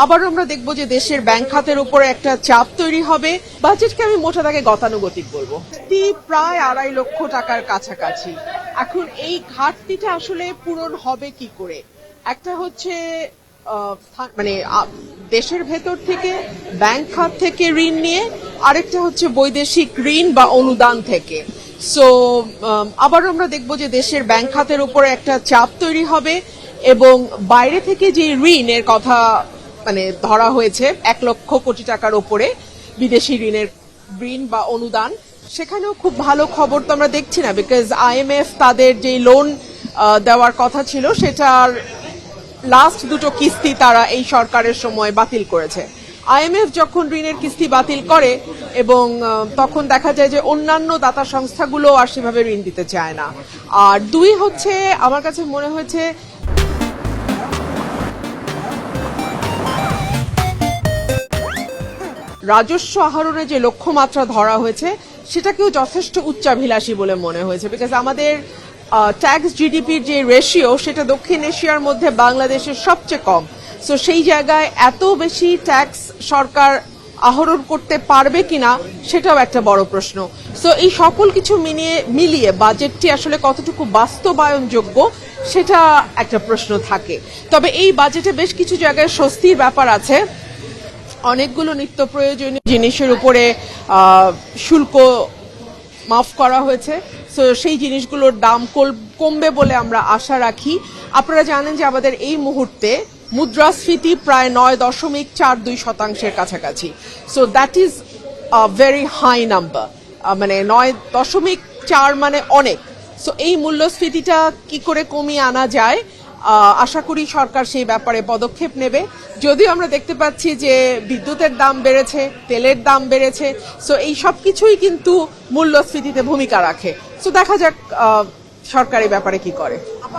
আবার আমরা দেখব যে দেশের ব্যাংক খাতের উপরে একটা চাপ তৈরি হবে। বাজেটকে আমি মোটা দাগে গতানুগতিক বলবো। প্রায় 2.5 লক্ষ টাকার কাছাকাছি। এখন এই ঘাটতিটা আসলে পূরণ হবে কি করে? একটা হচ্ছে দেশের ভেতর থেকে ব্যাংক খাত থেকে ঋণ নিয়ে, আরেকটা হচ্ছে বৈদেশিক ঋণ বা অনুদান থেকে। সো আবার আমরা দেখব যে দেশের ব্যাংক খাতের উপরে একটা চাপ তৈরি হবে এবং বাইরে থেকে যে ঋণের কথা ধরা হয়েছে 1 লক্ষ কোটি টাকার উপরে বিদেশি ঋণ বা অনুদান, সেখানেও খুব ভালো খবর তো আমরা দেখছি না, বিকজ IMF তাদের যে লোন দেওয়ার কথা ছিল সেটার লাস্ট দুটো কিস্তি তারা এই সরকারের সময় বাতিল করেছে। IMF যখন ঋণের কিস্তি বাতিল করে এবং তখন দেখা যায় যে অন্যান্য দাতা সংস্থাগুলো আর সেভাবে ঋণ দিতে চায় না। আর দুই হচ্ছে, আমার কাছে মনে হয়েছে রাজস্ব আহরণে যে লক্ষ্যমাত্রা ধরা হয়েছে সেটাকেও যথেষ্ট উচ্চাভিলাষী বলে মনে হয়েছে, বিকজ আমাদের ট্যাক্স জিডিপির যে রেশিও সেটা দক্ষিণ এশিয়ার মধ্যে বাংলাদেশের সবচেয়ে কম। সো সেই জায়গায় এত বেশি ট্যাক্স সরকার আহরণ করতে পারবে কিনা সেটাও একটা বড় প্রশ্ন। সো এই সকল কিছু মিলিয়ে বাজেটটি আসলে কতটুকু বাস্তবায়নযোগ্য সেটা একটা প্রশ্ন থাকে। তবে এই বাজেটে বেশ কিছু জায়গায় স্বস্তির ব্যাপার আছে। অনেকগুলো নিত্য প্রয়োজনীয় জিনিসের উপরে শুল্ক মাফ করা হয়েছে। সো সেই জিনিসগুলোর দাম কমবে বলে আমরা আশা রাখি। আপনারা জানেন যে আমাদের এই মুহূর্তে মুদ্রাস্ফীতি প্রায় 9.42% কাছাকাছি। So that is very high number, 9.4 মানে অনেক। সো এই মূল্যস্ফীতিটা কি করে কমিয়ে আনা যায়, আশা করি সরকার সেই ব্যাপারে পদক্ষেপ নেবে। যদিও আমরা দেখতে পাচ্ছি যে বিদ্যুতের দাম বেড়েছে, তেলের দাম বেড়েছে। সো এই সব কিছুই কিন্তু মূল্যস্ফীতিতে ভূমিকা রাখে। সো দেখা যাক সরকার এই ব্যাপারে কি করে।